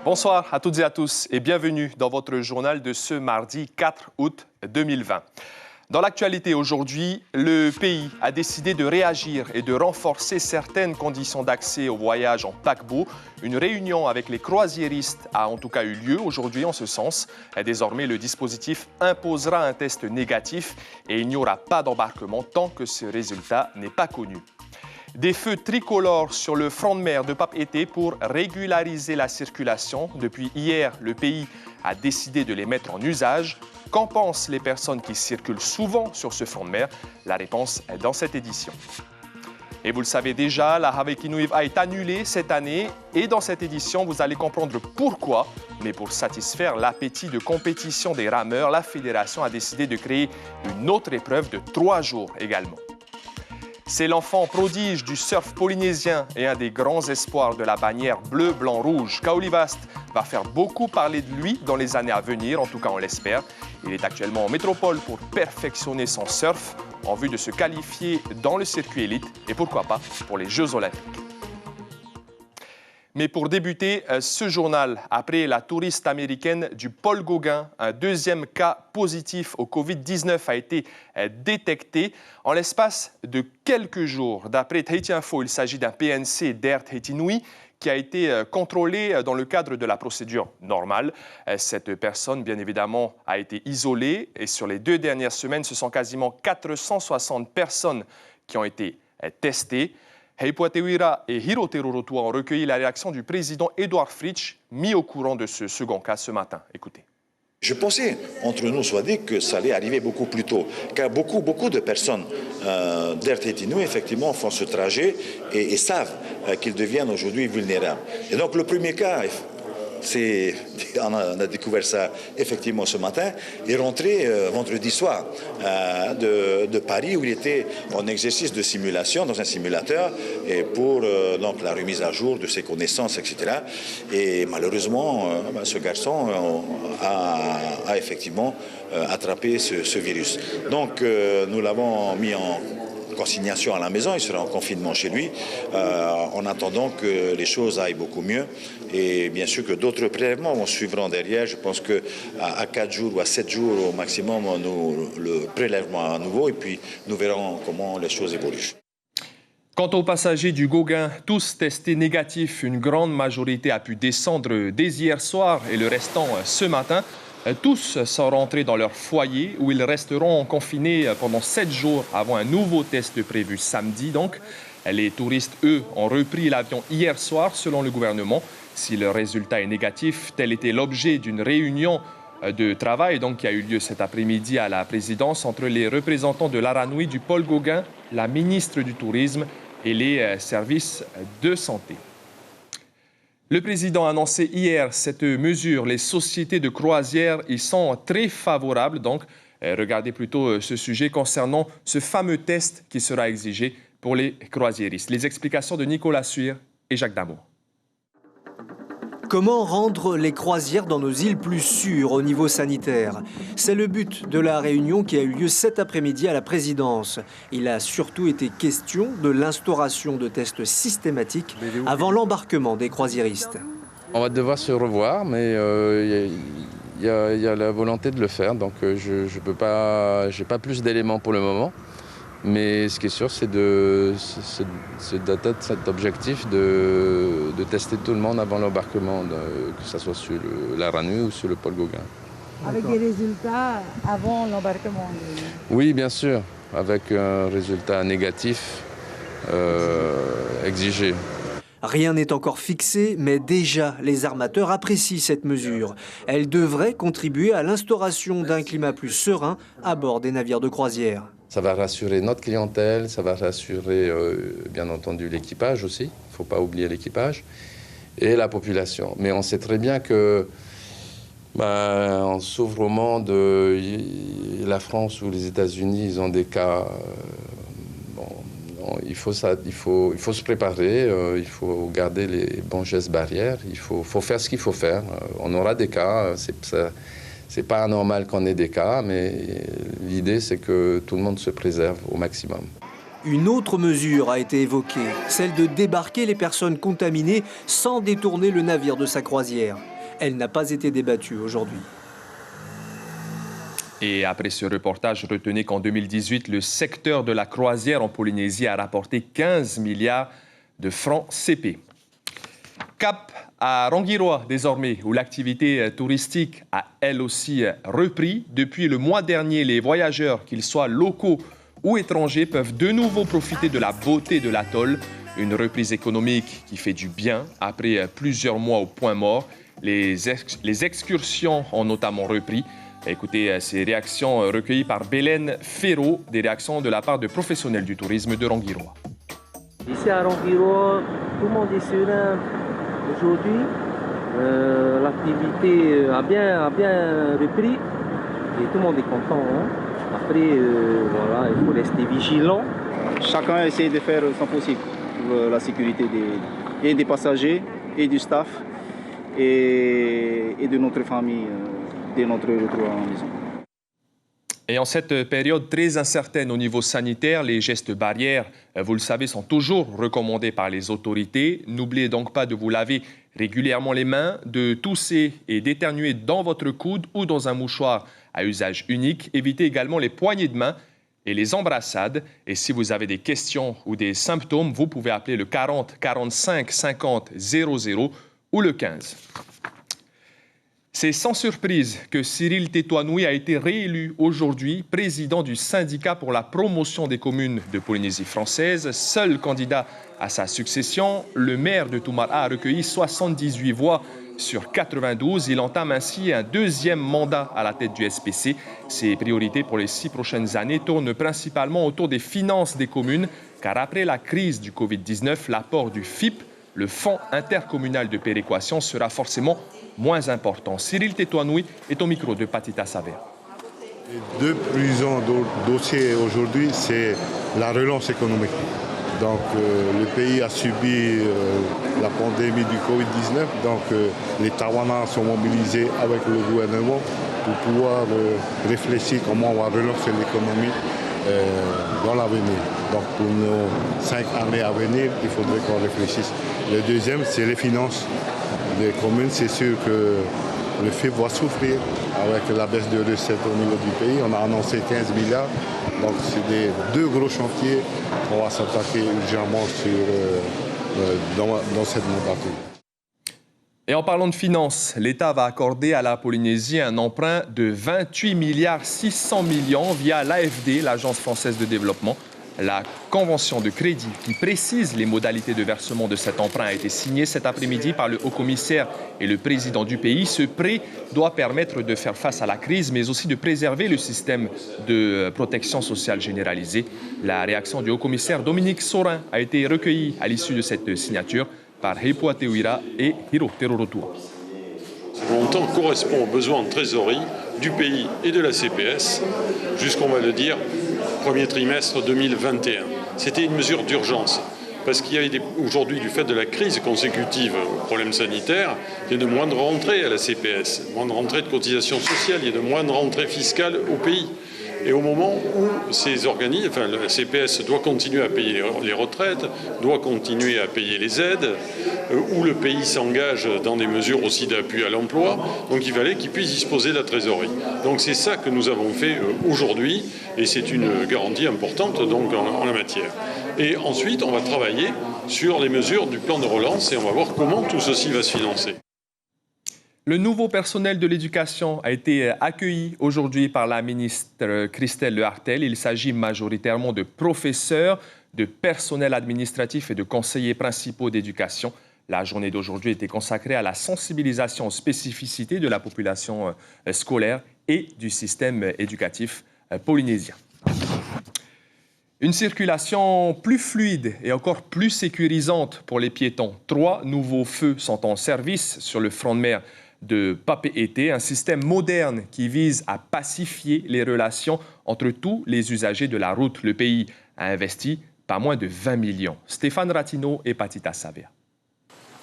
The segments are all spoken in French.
Bonsoir à toutes et à tous et bienvenue dans votre journal de ce mardi 4 août 2020. Dans l'actualité aujourd'hui, le pays a décidé de réagir et de renforcer certaines conditions d'accès au voyage en paquebot. Une réunion avec les croisiéristes a en tout cas eu lieu aujourd'hui en ce sens. Désormais, le dispositif imposera un test négatif et il n'y aura pas d'embarquement tant que ce résultat n'est pas connu. Des feux tricolores sur le front de mer de Papeete pour régulariser la circulation. Depuis hier, le pays a décidé de les mettre en usage. Qu'en pensent les personnes qui circulent souvent sur ce front de mer? La réponse est dans cette édition. Et vous le savez déjà, la Hawaii-Kinuiva est annulée cette année. Et dans cette édition, vous allez comprendre pourquoi. Mais pour satisfaire l'appétit de compétition des rameurs, la Fédération a décidé de créer une autre épreuve de 3 jours également. C'est l'enfant prodige du surf polynésien et un des grands espoirs de la bannière bleu, blanc, rouge. Kaoli Vast va faire beaucoup parler de lui dans les années à venir, en tout cas on l'espère. Il est actuellement en métropole pour perfectionner son surf en vue de se qualifier dans le circuit élite et pourquoi pas pour les Jeux olympiques. Mais pour débuter ce journal, après la touriste américaine du Paul Gauguin, un deuxième cas positif au Covid-19 a été détecté en l'espace de quelques jours. D'après Tahiti Info, il s'agit d'un PNC d'Air Tahiti Nui qui a été contrôlé dans le cadre de la procédure normale. Cette personne, bien évidemment, a été isolée et sur les 2 dernières semaines, ce sont quasiment 460 personnes qui ont été testées. Heipuatewira et Hiroterorotua ont recueilli la réaction du président Edouard Fritsch, mis au courant de ce second cas ce matin. Écoutez. Je pensais, entre nous soit dit, que ça allait arriver beaucoup plus tôt, car beaucoup de personnes d'Air Tahiti Nui, effectivement, font ce trajet et savent qu'ils deviennent aujourd'hui vulnérables. Et donc, le premier cas, on a découvert ça effectivement ce matin, il est rentré vendredi soir de Paris où il était en exercice de simulation dans un simulateur et pour donc la remise à jour de ses connaissances, etc. Et malheureusement, ce garçon a effectivement attrapé ce virus. Donc nous l'avons mis en consignation à la maison, il sera en confinement chez lui, en attendant que les choses aillent beaucoup mieux. Et bien sûr que d'autres prélèvements vont suivre derrière. Je pense qu'à 4 jours ou à 7 jours au maximum, le prélèvement à nouveau, et puis nous verrons comment les choses évoluent. Quant aux passagers du Gauguin, tous testés négatifs, une grande majorité a pu descendre dès hier soir et le restant ce matin. Tous sont rentrés dans leur foyer où ils resteront confinés pendant 7 jours avant un nouveau test prévu samedi. Donc, les touristes, eux, ont repris l'avion hier soir selon le gouvernement. Si le résultat est négatif, tel était l'objet d'une réunion de travail qui a eu lieu cet après-midi à la présidence entre les représentants de l'Aranui, du Paul Gauguin, la ministre du Tourisme et les services de santé. Le président a annoncé hier cette mesure. Les sociétés de croisière y sont très favorables. Donc, regardez plutôt ce sujet concernant ce fameux test qui sera exigé pour les croisiéristes. Les explications de Nicolas Suir et Jacques Damour. Comment rendre les croisières dans nos îles plus sûres au niveau sanitaire? C'est le but de la réunion qui a eu lieu cet après-midi à la présidence. Il a surtout été question de l'instauration de tests systématiques avant l'embarquement des croisiéristes. On va devoir se revoir, mais il y a la volonté de le faire. Donc je peux pas, j'ai pas plus d'éléments pour le moment. Mais ce qui est sûr, c'est d'atteindre cet objectif de tester tout le monde avant l'embarquement, que ce soit sur l'Aranui ou sur le Paul Gauguin. Avec des résultats avant l'embarquement? Oui, bien sûr, avec un résultat négatif exigé. Rien n'est encore fixé, mais déjà les armateurs apprécient cette mesure. Elle devrait contribuer à l'instauration d'un climat plus serein à bord des navires de croisière. Ça va rassurer notre clientèle, ça va rassurer bien entendu l'équipage aussi, il ne faut pas oublier l'équipage, et la population. Mais on sait très bien que on s'ouvre au monde, la France ou les États-Unis, ils ont des cas. Il faut se préparer, il faut garder les bons gestes barrières, il faut faire ce qu'il faut faire. On aura des cas, c'est pas anormal qu'on ait des cas, mais l'idée c'est que tout le monde se préserve au maximum. Une autre mesure a été évoquée, celle de débarquer les personnes contaminées sans détourner le navire de sa croisière. Elle n'a pas été débattue aujourd'hui. Et après ce reportage, retenez qu'en 2018, le secteur de la croisière en Polynésie a rapporté 15 milliards de francs CP. Cap à Rangiroa désormais, où l'activité touristique a elle aussi repris. Depuis le mois dernier, les voyageurs, qu'ils soient locaux ou étrangers, peuvent de nouveau profiter de la beauté de l'atoll. Une reprise économique qui fait du bien après plusieurs mois au point mort. Les excursions ont notamment repris. Écoutez ces réactions recueillies par Bélène Ferro, des réactions de la part de professionnels du tourisme de Rangiroa. Ici à Rangiroa, tout le monde est serein aujourd'hui. L'activité a bien repris et tout le monde est content. Hein. Après, voilà, il faut rester vigilant. Chacun essaie de faire son possible pour la sécurité des passagers et du staff et de notre famille. De notre retour à la maison. Et en cette période très incertaine au niveau sanitaire, les gestes barrières, vous le savez, sont toujours recommandés par les autorités. N'oubliez donc pas de vous laver régulièrement les mains, de tousser et d'éternuer dans votre coude ou dans un mouchoir à usage unique. Évitez également les poignées de main et les embrassades. Et si vous avez des questions ou des symptômes, vous pouvez appeler le 40 45 50 00 ou le 15. C'est sans surprise que Cyril Tétoinoui a été réélu aujourd'hui président du syndicat pour la promotion des communes de Polynésie française. Seul candidat à sa succession, le maire de Toumara a recueilli 78 voix sur 92. Il entame ainsi un deuxième mandat à la tête du SPC. Ses priorités pour les 6 prochaines années tournent principalement autour des finances des communes, car après la crise du Covid-19, l'apport du FIP, le Fonds intercommunal de péréquation, sera forcément moins important. Cyril Tétoinoui est au micro de Patita Saver. Les deux prisons dossiers aujourd'hui, c'est la relance économique. Donc le pays a subi la pandémie du Covid-19. Donc les Tawanais sont mobilisés avec le gouvernement pour pouvoir réfléchir comment on va relancer l'économie dans l'avenir. Donc pour nos 5 années à venir, il faudrait qu'on réfléchisse. Le deuxième, c'est les finances des communes. C'est sûr que le FIP va souffrir avec la baisse de recettes au niveau du pays. On a annoncé 15 milliards. Donc c'est deux gros chantiers qu'on va s'attaquer urgemment dans cette mandature. Et en parlant de finances, l'État va accorder à la Polynésie un emprunt de 28 milliards 600 millions via l'AFD, l'Agence française de développement. La convention de crédit qui précise les modalités de versement de cet emprunt a été signée cet après-midi par le haut-commissaire et le président du pays. Ce prêt doit permettre de faire face à la crise, mais aussi de préserver le système de protection sociale généralisée. La réaction du haut-commissaire Dominique Sorin a été recueillie à l'issue de cette signature par Hepua Teuira et Hiro Terorotua. Ce montant correspond aux besoins en trésorerie du pays et de la CPS jusqu'on va le dire premier trimestre 2021. C'était une mesure d'urgence parce qu'il y avait aujourd'hui, du fait de la crise consécutive aux problèmes sanitaires, il y a de moindres rentrées à la CPS, moindres rentrées de cotisations sociales, il y a de moindres rentrées fiscales au pays. Et au moment où ces organismes, enfin la CPS doit continuer à payer les retraites, doit continuer à payer les aides, où le pays s'engage dans des mesures aussi d'appui à l'emploi, donc il fallait qu'il puisse disposer de la trésorerie. Donc c'est ça que nous avons fait aujourd'hui, et c'est une garantie importante donc en la matière. Et ensuite, on va travailler sur les mesures du plan de relance et on va voir comment tout ceci va se financer. Le nouveau personnel de l'éducation a été accueilli aujourd'hui par la ministre Christelle Lehartel. Il s'agit majoritairement de professeurs, de personnel administratif et de conseillers principaux d'éducation. La journée d'aujourd'hui était consacrée à la sensibilisation aux spécificités de la population scolaire et du système éducatif polynésien. Une circulation plus fluide et encore plus sécurisante pour les piétons. 3 nouveaux feux sont en service sur le front de mer de Papeete, un système moderne qui vise à pacifier les relations entre tous les usagers de la route. Le pays a investi pas moins de 20 millions. Stéphane Ratino et Patita Savea.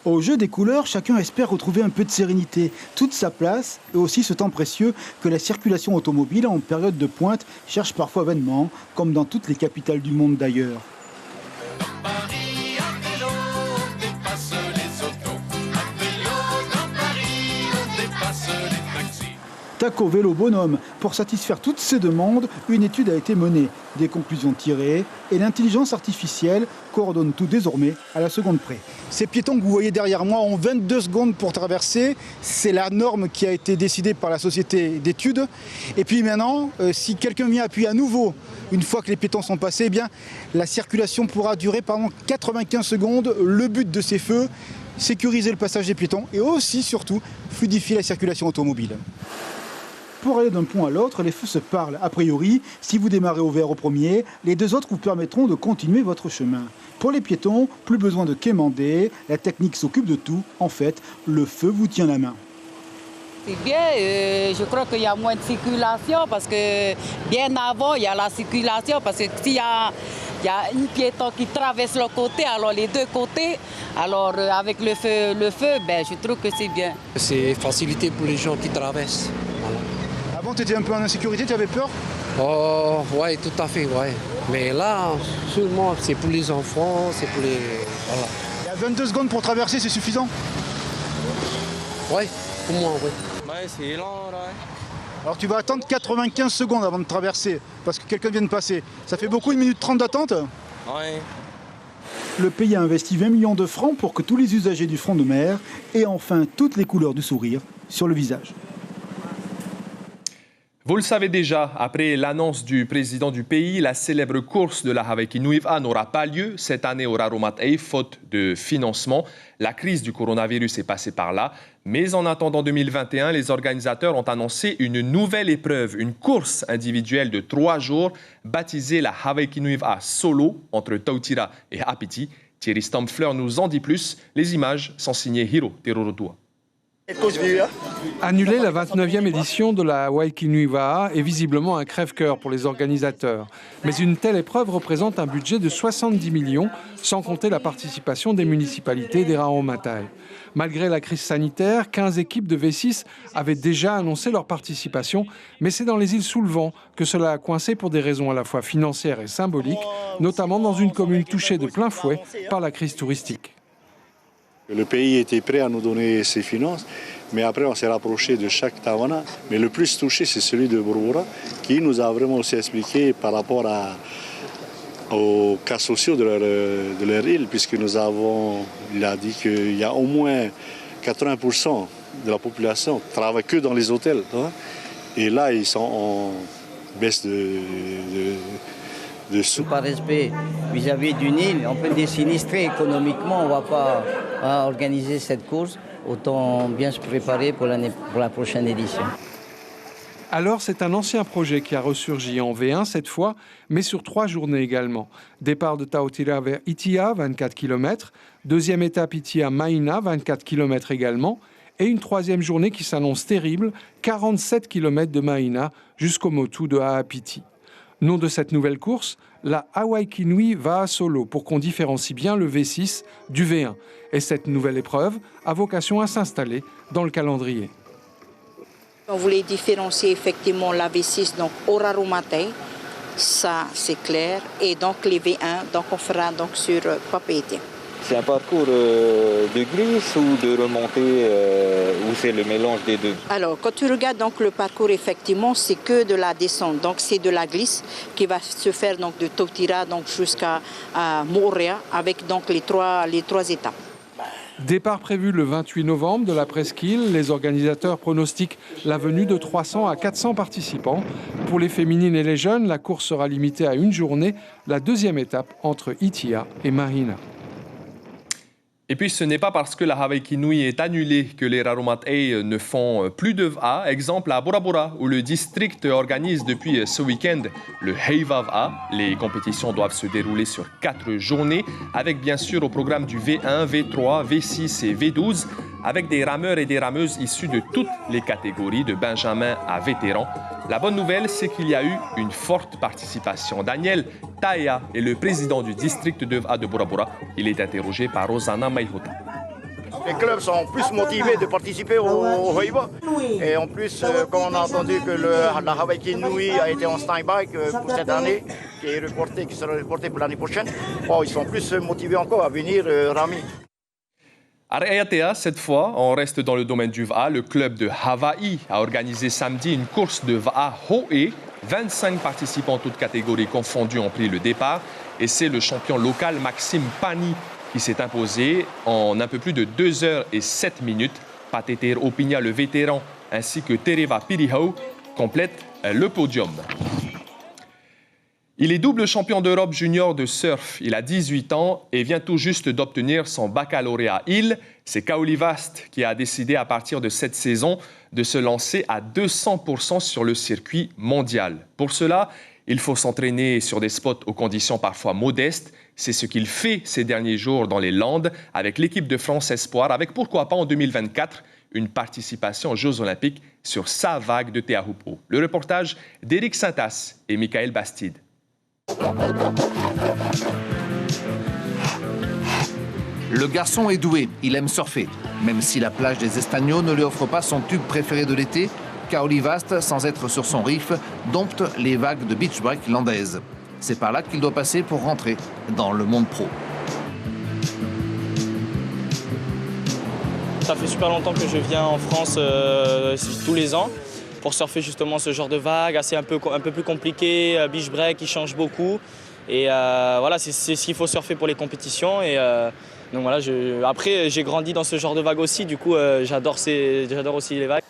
Au jeu des couleurs, chacun espère retrouver un peu de sérénité, toute sa place et aussi ce temps précieux que la circulation automobile en période de pointe cherche parfois vainement, comme dans toutes les capitales du monde d'ailleurs. Taco Vélo Bonhomme. Pour satisfaire toutes ces demandes, une étude a été menée. Des conclusions tirées et l'intelligence artificielle coordonne tout désormais à la seconde près. Ces piétons que vous voyez derrière moi ont 22 secondes pour traverser. C'est la norme qui a été décidée par la société d'études. Et puis maintenant, si quelqu'un vient appuyer à nouveau, une fois que les piétons sont passés, eh bien, la circulation pourra durer pendant 95 secondes. Le but de ces feux, sécuriser le passage des piétons et aussi, surtout, fluidifier la circulation automobile. Pour aller d'un point à l'autre, les feux se parlent. A priori, si vous démarrez au vert au premier, les deux autres vous permettront de continuer votre chemin. Pour les piétons, plus besoin de quémander, la technique s'occupe de tout. En fait, le feu vous tient la main. C'est bien, je crois qu'il y a moins de circulation parce que bien avant, il y a la circulation parce que s'il y a une piéton qui traverse le côté, alors les deux côtés, alors avec le feu, ben, je trouve que c'est bien. C'est facilité pour les gens qui traversent. Voilà. Avant, tu étais un peu en insécurité, tu avais peur? Oh, oui, tout à fait, ouais. Mais là, seulement, c'est pour les enfants, c'est pour les... Voilà. Il y a 22 secondes pour traverser, c'est suffisant? Oui, pour moi, oui. Ouais, c'est lent, là. Alors tu vas attendre 95 secondes avant de traverser, parce que quelqu'un vient de passer. Ça fait beaucoup, 1 minute 30 d'attente? Ouais. Le pays a investi 20 millions de francs pour que tous les usagers du front de mer aient enfin toutes les couleurs du sourire sur le visage. Vous le savez déjà, après l'annonce du président du pays, la célèbre course de la Hawaii-Ki-Nuiva n'aura pas lieu cette année au Raromatei, faute de financement. La crise du coronavirus est passée par là. Mais en attendant 2021, les organisateurs ont annoncé une nouvelle épreuve, une course individuelle de 3 jours, baptisée la Hawaii-Ki-Nuiva Solo, entre Tautira et Apiti. Thierry Stampfler nous en dit plus. Les images sont signées Hiro Terorotua. Annuler la 29e édition de la Hawaii-Ki-Nuiva est visiblement un crève-cœur pour les organisateurs. Mais une telle épreuve représente un budget de 70 millions, sans compter la participation des municipalités des Raromatei. Malgré la crise sanitaire, 15 équipes de V6 avaient déjà annoncé leur participation, mais c'est dans les îles sous le vent que cela a coincé pour des raisons à la fois financières et symboliques, notamment dans une commune touchée de plein fouet par la crise touristique. Le pays était prêt à nous donner ses finances, mais après on s'est rapproché de chaque tawana. Mais le plus touché, c'est celui de Burubura, qui nous a vraiment aussi expliqué par rapport aux cas sociaux de leur île, puisque il a dit qu'il y a au moins 80% de la population qui ne travaille que dans les hôtels. Et là, ils sont en baisse de sous. Par respect vis-à-vis d'une île, on peut être sinistré économiquement, on ne va pas organiser cette course, autant bien se préparer pour la prochaine édition. Alors, c'est un ancien projet qui a ressurgi en V1 cette fois, mais sur 3 journées également. Départ de Tautira vers Itia, 24 km, deuxième étape Itia-Maina, 24 km également, et une troisième journée qui s'annonce terrible, 47 km de Maina jusqu'au Motu de Haapiti. Nom de cette nouvelle course, la Hawaii-Ki-Nuiva Solo, pour qu'on différencie bien le V6 du V1. Et cette nouvelle épreuve a vocation à s'installer dans le calendrier. On voulait différencier effectivement la V6 donc au Raromatei, ça c'est clair, et donc les V1, donc on fera donc sur Papeete. C'est un parcours de glisse ou de remontée ou c'est le mélange des deux? Alors, quand tu regardes donc le parcours, effectivement, c'est que de la descente. Donc, c'est de la glisse qui va se faire donc de Tautira donc jusqu'à Moorea avec donc les trois étapes. Départ prévu le 28 novembre de la presqu'île, les organisateurs pronostiquent la venue de 300 à 400 participants. Pour les féminines et les jeunes, la course sera limitée à une journée, la deuxième étape entre Itia et Mahina. Et puis, ce n'est pas parce que la Hawaii-Ki-Nui est annulée que les Raromatei ne font plus de VA. Exemple à Bora Bora, où le district organise depuis ce week-end le Heiva VA. Les compétitions doivent se dérouler sur 4 journées, avec bien sûr au programme du V1, V3, V6 et V12, avec des rameurs et des rameuses issus de toutes les catégories, de benjamin à vétéran. La bonne nouvelle, c'est qu'il y a eu une forte participation. Daniel Taea est le président du district de VA de Bora Bora. Il est interrogé par Rosanna Maihota. Les clubs sont plus motivés de participer au Heiva. Et en plus, comme on a entendu que la Hawaii-Ki-Nui a été en stand-by pour cette année, qui sera reporté pour l'année prochaine, ils sont plus motivés encore à venir ramer. À Raiatea, cette fois, on reste dans le domaine du VA. Le club de Hawaï a organisé samedi une course de VA Ho'e. 25 participants, toutes catégories confondues, ont pris le départ. Et c'est le champion local Maxime Pani qui s'est imposé en un peu plus de 2 heures et 7 minutes. Pateter Opigna, le vétéran, ainsi que Tereva Pirihau complètent le podium. Il est double champion d'Europe junior de surf. Il a 18 ans et vient tout juste d'obtenir son baccalauréat. C'est Kaoli Vast qui a décidé à partir de cette saison de se lancer à 200% sur le circuit mondial. Pour cela, il faut s'entraîner sur des spots aux conditions parfois modestes. C'est ce qu'il fait ces derniers jours dans les Landes avec l'équipe de France Espoir, avec pourquoi pas en 2024 une participation aux Jeux Olympiques sur sa vague de Teahupo'o. Le reportage d'Éric Saintas et Michael Bastide. Le garçon est doué, il aime surfer. Même si la plage des Estagnos ne lui offre pas son tube préféré de l'été, Kaoli Vast, sans être sur son reef, dompte les vagues de beach break landaises. C'est par là qu'il doit passer pour rentrer dans le monde pro. Ça fait super longtemps que je viens en France tous les ans pour surfer justement ce genre de vagues, assez un peu plus compliqué, beach break qui change beaucoup. Et voilà, c'est ce qu'il faut surfer pour les compétitions. Et donc voilà, après j'ai grandi dans ce genre de vagues aussi, du coup j'adore aussi les vagues.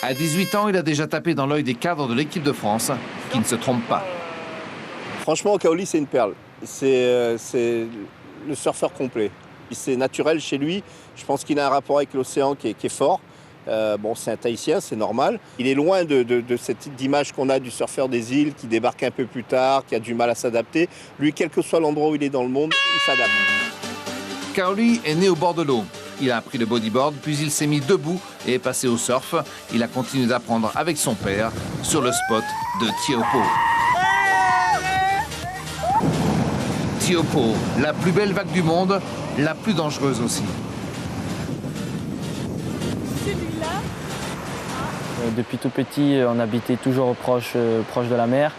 À 18 ans, il a déjà tapé dans l'œil des cadres de l'équipe de France, qui ne se trompent pas. Franchement, Kaoli, c'est une perle. C'est le surfeur complet. C'est naturel chez lui. Je pense qu'il a un rapport avec l'océan qui est fort. Bon, c'est un Tahitien, c'est normal. Il est loin de cette image qu'on a du surfeur des îles qui débarque un peu plus tard, qui a du mal à s'adapter. Lui, quel que soit l'endroit où il est dans le monde, il s'adapte. Kaoli est né au bord de l'eau. Il a appris le bodyboard, puis il s'est mis debout et est passé au surf. Il a continué d'apprendre avec son père sur le spot de Teahupo'o. Teahupo'o, la plus belle vague du monde, la plus dangereuse aussi. Depuis tout petit, on habitait toujours proche de la mer.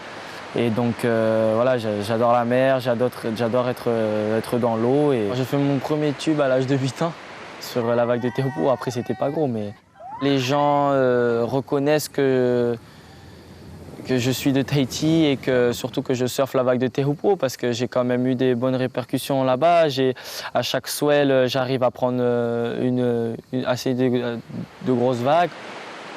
Et donc voilà, j'adore la mer, j'adore être dans l'eau. J'ai fait mon premier tube à l'âge de 8 ans sur la vague de Teahupo'o. Après, c'était pas gros, mais les gens reconnaissent que je suis de Tahiti et surtout que je surfe la vague de Teahupo'o parce que j'ai quand même eu des bonnes répercussions là-bas. À chaque swell, j'arrive à prendre assez de grosses vagues.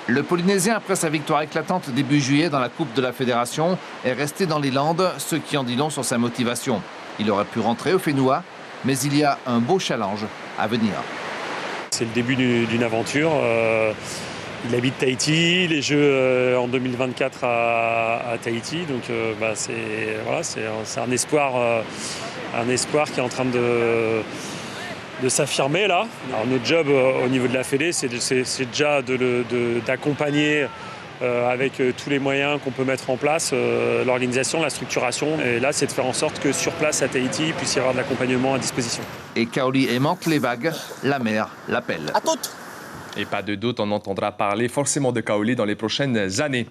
Le Polynésien, après sa victoire éclatante début juillet dans la Coupe de la Fédération, est resté dans les Landes, ce qui en dit long sur sa motivation. Il aurait pu rentrer au Fénois, mais il y a un beau challenge à venir. C'est le début d'une aventure. Il habite Tahiti, les Jeux en 2024 à Tahiti, donc c'est un espoir qui est en train de s'affirmer là. Alors, notre job au niveau de la Fédé, c'est déjà d'accompagner avec tous les moyens qu'on peut mettre en place, l'organisation, la structuration. Et là, c'est de faire en sorte que sur place à Tahiti, il puisse y avoir de l'accompagnement à disposition. Et Kaoli aimante les vagues, la mer l'appelle. À toutes. Et pas de doute, on entendra parler forcément de Kaoli dans les prochaines années.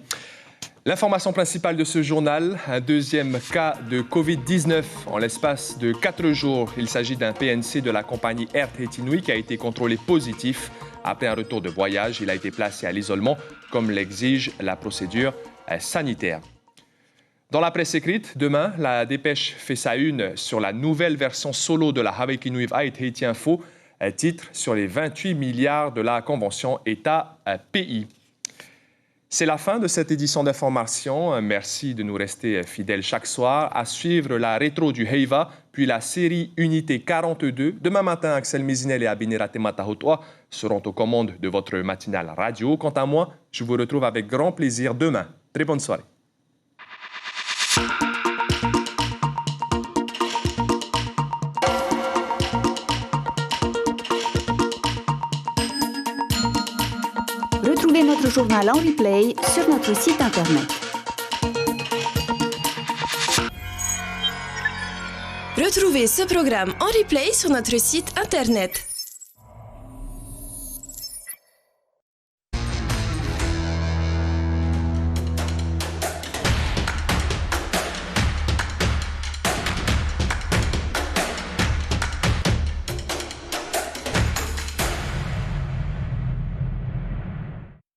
L'information principale de ce journal, un deuxième cas de Covid-19 en l'espace de 4 jours. Il s'agit d'un PNC de la compagnie Air Tahiti Nui qui a été contrôlé positif. Après un retour de voyage, il a été placé à l'isolement comme l'exige la procédure sanitaire. Dans la presse écrite, demain, la Dépêche fait sa une sur la nouvelle version solo de la Hawaii Nui et Tahiti Info, titre sur les 28 milliards de la Convention État-Pays. C'est la fin de cette édition d'information. Merci de nous rester fidèles chaque soir. À suivre la rétro du Heiva, puis la série Unité 42. Demain matin, Axel Mizinel et Abinera Matahotoa seront aux commandes de votre matinale radio. Quant à moi, je vous retrouve avec grand plaisir demain. Très bonne soirée. Retrouvez notre journal en replay sur notre site internet. Retrouvez ce programme en replay sur notre site internet.